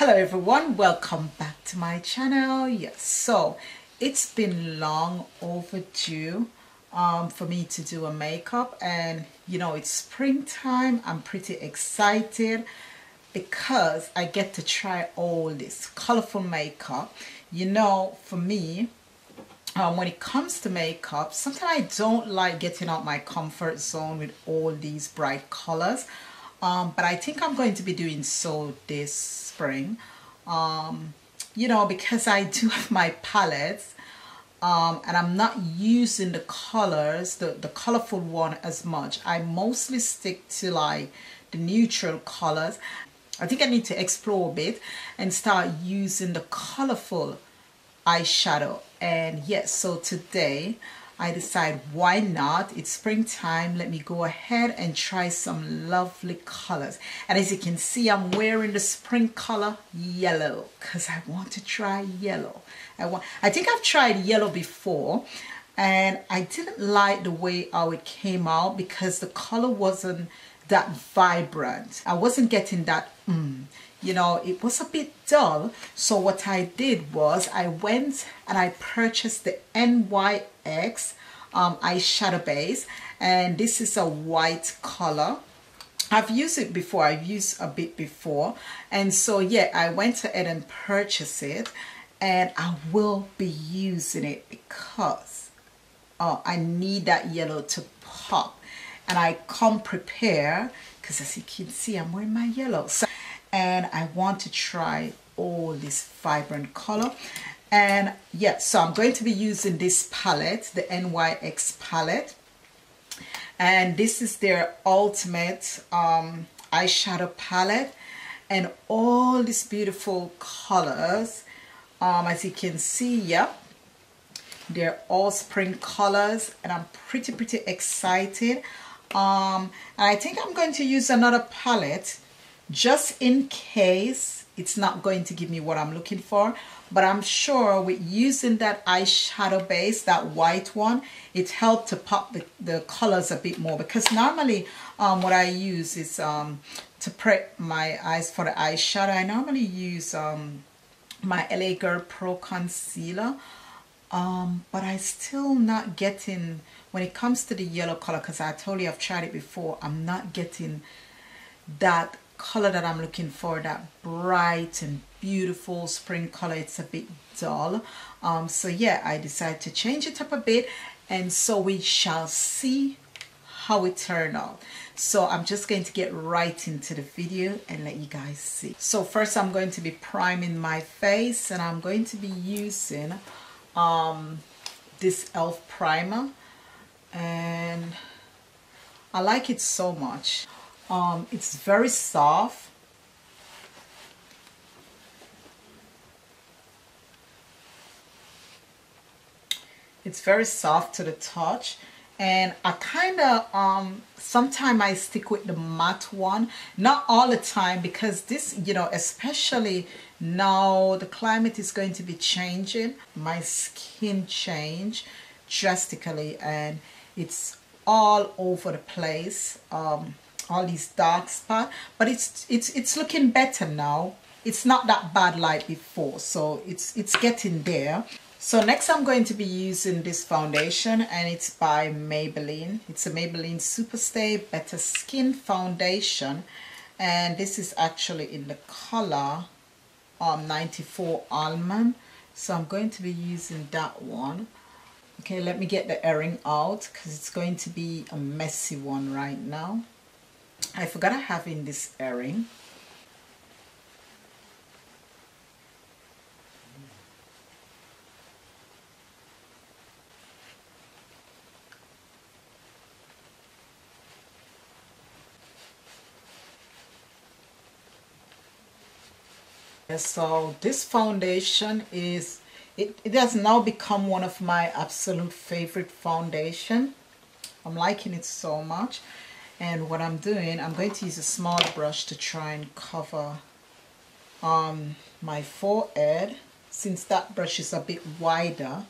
Hello everyone, welcome back to my channel. Yes, so it's been long overdue for me to do a makeup, and you know, it's springtime. I'm pretty excited because I get to try all this colorful makeup. You know, for me, when it comes to makeup, sometimes I don't like getting out my comfort zone with all these bright colors. But I think I'm going to be doing so this spring, you know, because I do have my palettes, and I'm not using the colors, the colorful one as much. I mostly stick to like the neutral colors. I think I need to explore a bit and start using the colorful eyeshadow. And yes, so today I decide, why not? It's springtime. Let me go ahead and try some lovely colors. And as you can see, I'm wearing the spring color yellow because I want to try yellow. I think I've tried yellow before, and I didn't like the way how it came out because the color wasn't that vibrant. I wasn't getting that you know, it was a bit dull. So what I did was I went and I purchased the NYX eyeshadow base, and this is a white color. I've used it before, I've used a bit before, and so yeah, I went ahead and purchased it, and I will be using it because I need that yellow to pop, and I come prepared because as you can see, I'm wearing my yellow. And I want to try all this vibrant color. And yeah, so I'm going to be using this palette, the NYX palette, and this is their ultimate eyeshadow palette, and all these beautiful colors, as you can see, yeah, they're all spring colors, and I'm pretty excited. And I think I'm going to use another palette just in case it's not going to give me what I'm looking for. But I'm sure with using that eyeshadow base, that white one, it helped to pop the colors a bit more, because normally what I use is to prep my eyes for the eyeshadow, I normally use my LA Girl Pro Concealer, but I still not getting, when it comes to the yellow color, because I told you I've tried it before, I'm not getting that color that I'm looking for, that bright and beautiful spring color. It's a bit dull. So yeah, I decided to change it up a bit, and so we shall see how it turned out. So I'm just going to get right into the video and let you guys see. So first I'm going to be priming my face, and I'm going to be using this e.l.f. primer, and I like it so much. It's very soft. It's very soft to the touch, and I kind of sometimes I stick with the matte one, not all the time, because this, you know, especially now the climate is going to be changing, my skin change drastically, and it's all over the place. All these dark spots, but it's looking better now. It's not that bad like before, so it's getting there. So next I'm going to be using this foundation, and it's by Maybelline. It's a Maybelline Superstay Better Skin Foundation, and this is actually in the color 94 Almond. So I'm going to be using that one. Okay, let me get the earring out because it's going to be a messy one right now. I forgot I have in this earring. So this foundation is, it has now become one of my absolute favorite foundation. I'm liking it so much. And what I'm doing, I'm going to use a small brush to try and cover my forehead, since that brush is a bit wider.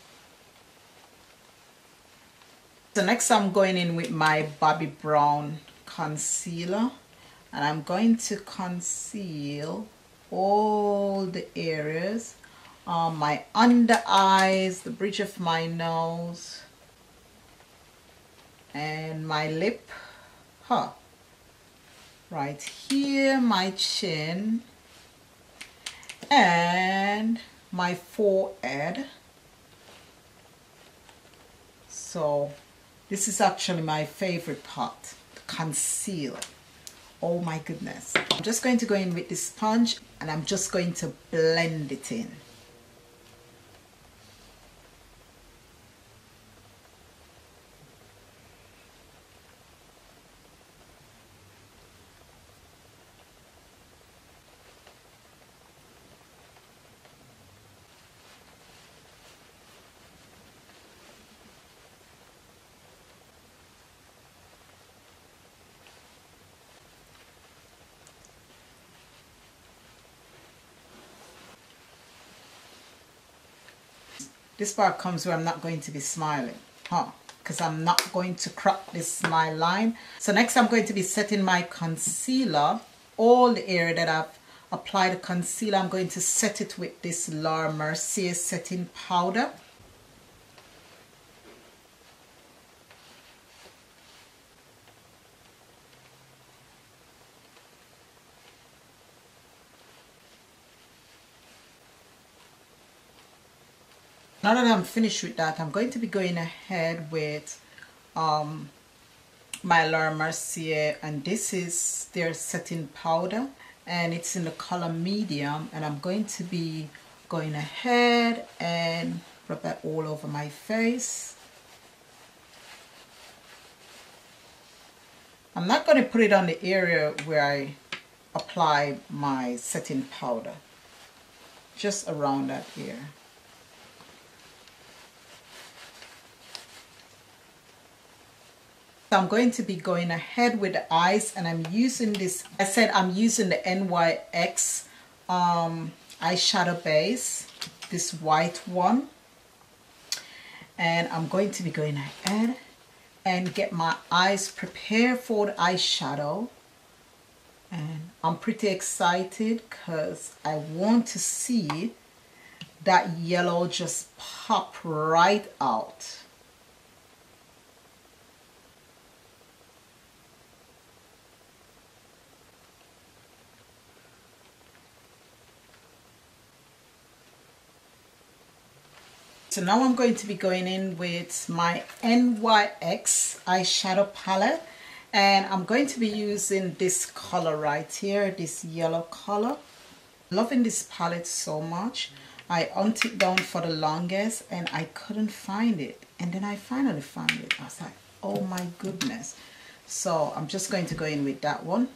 So next I'm going in with my Bobbi Brown concealer, and I'm going to conceal all the areas, my under eyes, the bridge of my nose, and my lip, right here, my chin, and my forehead. So this is actually my favorite part, the concealer. Oh my goodness. I'm just going to go in with this sponge and I'm just going to blend it in. This part comes where I'm not going to be smiling, because I'm not going to crop this smile line. So next I'm going to be setting my concealer. All the area that I've applied the concealer, I'm going to set it with this Mercier setting powder. Now that I'm finished with that, I'm going to be going ahead with my Mercier, and this is their setting powder and it's in the color medium, and I'm going to be going ahead and rub that all over my face. I'm not going to put it on the area where I apply my setting powder, just around that area. I'm going to be going ahead with the eyes, and I'm using this, I said I'm using the NYX eyeshadow base, this white one, and I'm going to be going ahead and get my eyes prepared for the eyeshadow. And I'm pretty excited because I want to see that yellow just pop right out. So now I'm going to be going in with my NYX eyeshadow palette, and I'm going to be using this color right here, this yellow color. Loving this palette so much. I hunted it down for the longest and I couldn't find it, and then I finally found it. I was like, oh my goodness. So I'm just going to go in with that one.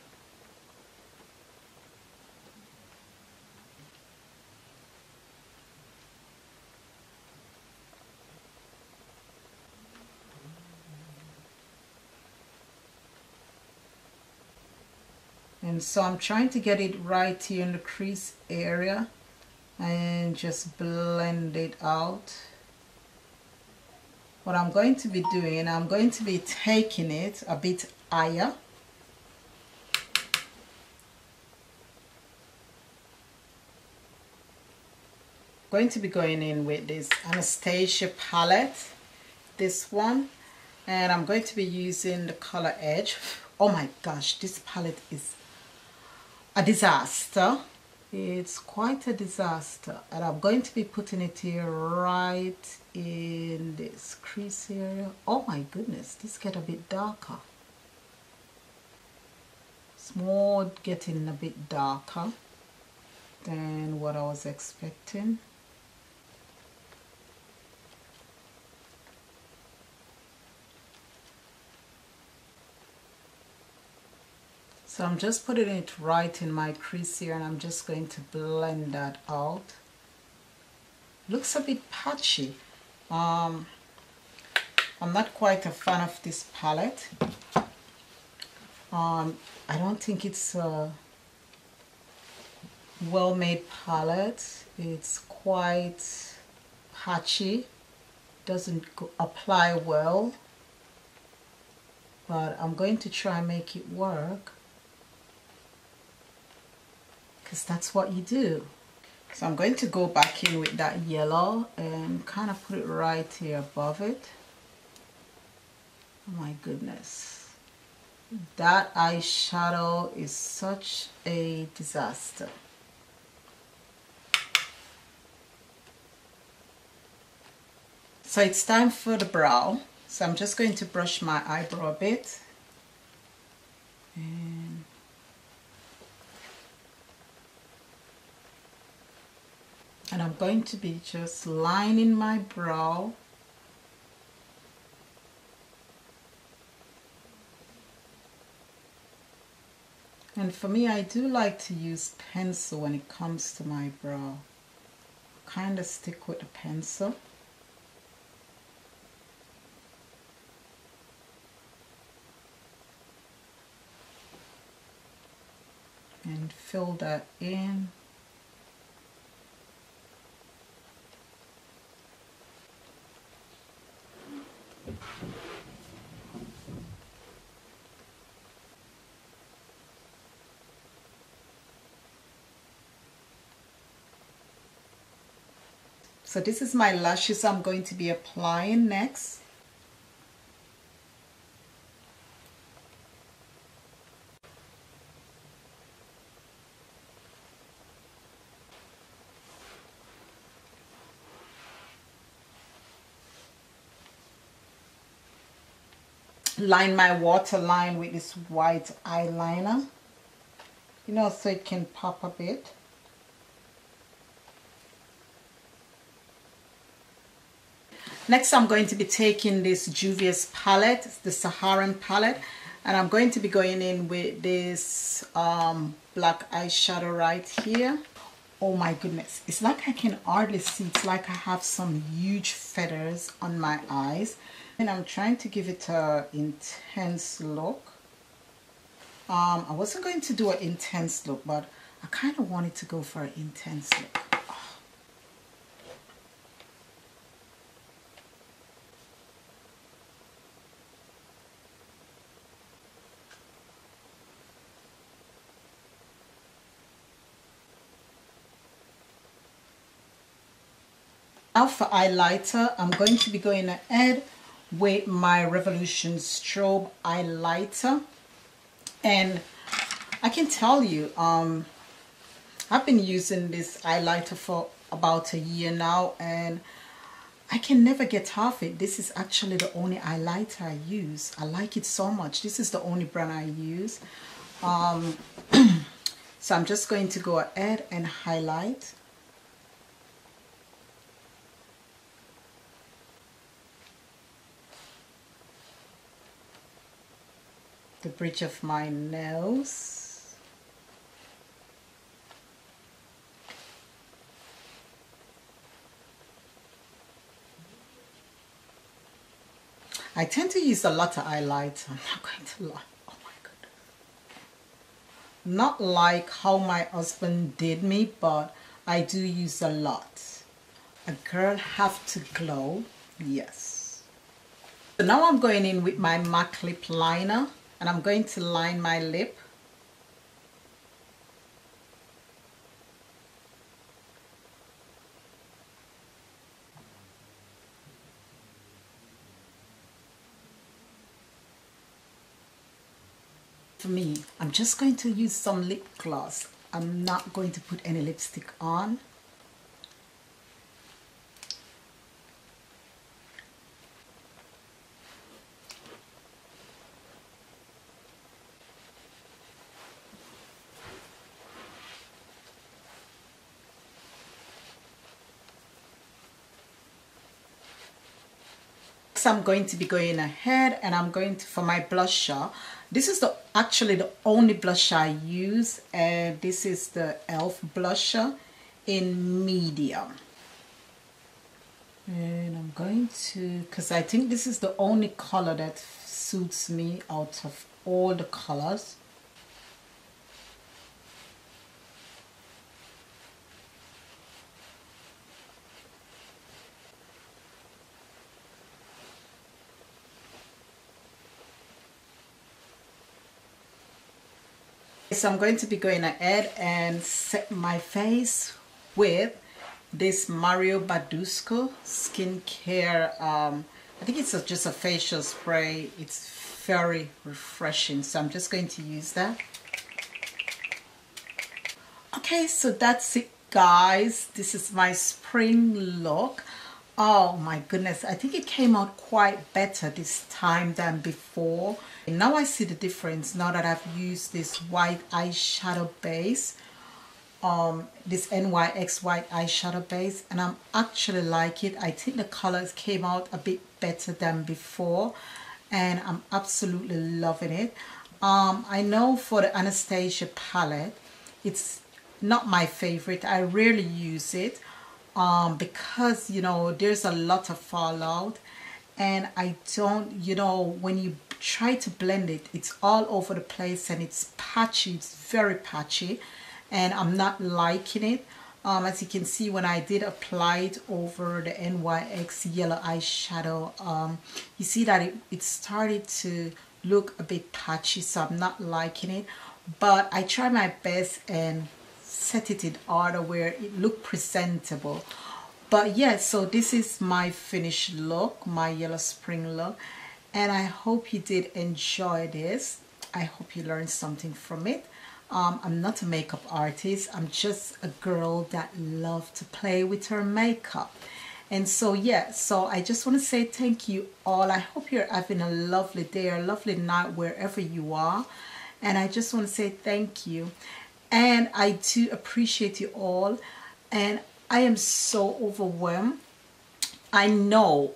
And so I'm trying to get it right here in the crease area and just blend it out. What I'm going to be doing, I'm going to be taking it a bit higher. Going to be going in with this Anastasia palette, this one, and I'm going to be using the color Edge. Oh my gosh, this palette is a disaster. It's quite a disaster, and I'm going to be putting it here right in this crease area. Oh my goodness, this get a bit darker. It's more getting a bit darker than what I was expecting. So I'm just putting it right in my crease here, and I'm just going to blend that out. Looks a bit patchy. I'm not quite a fan of this palette. I don't think it's a well-made palette. It's quite patchy. Doesn't apply well. But I'm going to try and make it work, because that's what you do. So I'm going to go back in with that yellow and kind of put it right here above it. Oh my goodness. That eyeshadow is such a disaster. So it's time for the brow. So I'm just going to brush my eyebrow a bit. And I'm going to be just lining my brow. And for me, I do like to use pencil when it comes to my brow. Kind of stick with the pencil. And fill that in. So this is my lashes I'm going to be applying next. Line my waterline with this white eyeliner, you know, so it can pop a bit. Next, I'm going to be taking this Juvia's palette, the Saharan palette, and I'm going to be going in with this black eyeshadow right here. Oh my goodness, it's like I can hardly see. It's like I have some huge feathers on my eyes. And I'm trying to give it an intense look. I wasn't going to do an intense look, but I kind of wanted to go for an intense look. Now for highlighter, I'm going to be going ahead with my Revolution Strobe highlighter. And I can tell you, I've been using this highlighter for about a year now, and I can never get off it. This is actually the only highlighter I use. I like it so much. This is the only brand I use. So I'm just going to go ahead and highlight. The bridge of my nose. I tend to use a lot of highlighter. I'm not going to lie. Oh my goodness. Not like how my husband did me, but I do use a lot. A girl have to glow. Yes. So now I'm going in with my MAC lip liner. And I'm going to line my lip. For me, I'm just going to use some lip gloss. I'm not going to put any lipstick on. I'm going to be going ahead and I'm going to, for my blusher, this is actually the only blusher I use, and this is the e.l.f. blusher in medium. And I'm going to, because I think this is the only color that suits me out of all the colors. So I'm going to be going ahead and set my face with this Mario Badescu skincare. I think it's just a facial spray. It's very refreshing, so I'm just going to use that. Okay, so that's it, guys. This is my spring look. Oh my goodness, I think it came out quite better this time than before. And now I see the difference now that I've used this white eyeshadow base, this NYX white eyeshadow base, and I'm actually like it. I think the colors came out a bit better than before, and I'm absolutely loving it. I know for the Anastasia palette, it's not my favorite. I rarely use it because, you know, there's a lot of fallout, and I don't, you know, when you try to blend it, it's all over the place and it's patchy. It's very patchy, and I'm not liking it. As you can see, when I did apply it over the NYX yellow eyeshadow, you see that it started to look a bit patchy, so I'm not liking it. But I try my best and set it in order where it looked presentable. But yeah, so this is my finished look, my yellow spring look, and I hope you did enjoy this. I hope you learned something from it. I'm not a makeup artist. I'm just a girl that loves to play with her makeup. And so yeah, so I just want to say thank you all. I hope you're having a lovely day or a lovely night wherever you are. And I just want to say thank you. And I do appreciate you all. And I am so overwhelmed. I know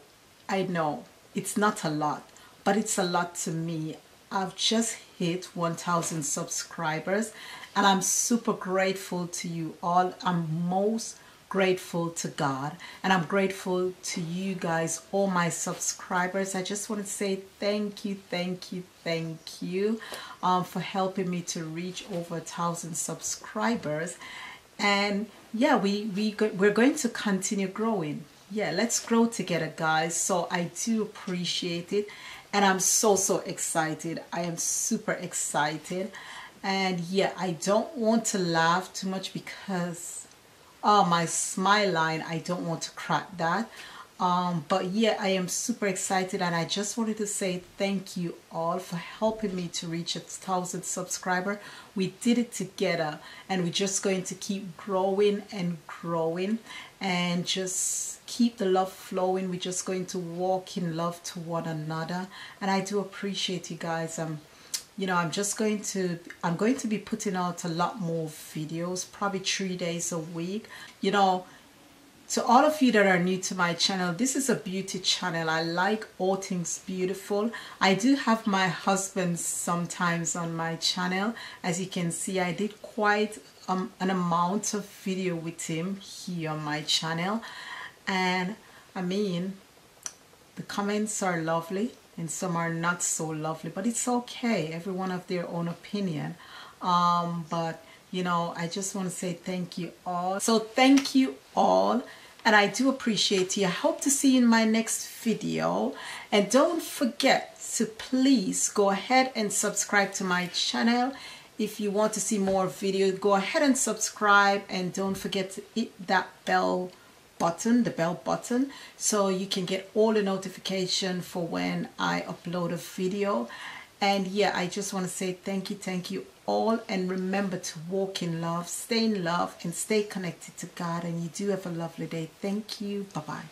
it's not a lot, but it's a lot to me. I've just hit 1,000 subscribers, and I'm super grateful to you all. I'm most grateful to God, and I'm grateful to you guys, all my subscribers. I just want to say thank you for helping me to reach over 1,000 subscribers. And yeah, we're going to continue growing. Yeah, let's grow together, guys. So I do appreciate it, and I'm so excited. I am super excited. And yeah, I don't want to laugh too much because my smile line, I don't want to crack that. But yeah, I am super excited, and I just wanted to say thank you all for helping me to reach 1,000 subscribers. We did it together, and we're just going to keep growing and growing, and just keep the love flowing. We're just going to walk in love to one another, and I do appreciate you guys. You know, I'm going to be putting out a lot more videos, probably 3 days a week. You know, to all of you that are new to my channel, this is a beauty channel. I like all things beautiful. I do have my husband sometimes on my channel. As you can see, I did quite an amount of video with him here on my channel. And I mean, the comments are lovely and some are not so lovely, but it's okay. Everyone have their own opinion. But you know, I just want to say thank you all. So thank you all, and I do appreciate you. I hope to see you in my next video, and don't forget to please go ahead and subscribe to my channel. If you want to see more videos, go ahead and subscribe, and don't forget to hit that bell button, the bell button, so you can get all the notification for when I upload a video. And yeah, I just want to say thank you all, and remember to walk in love, stay in love, and stay connected to God. And you do have a lovely day. Thank you. Bye-bye.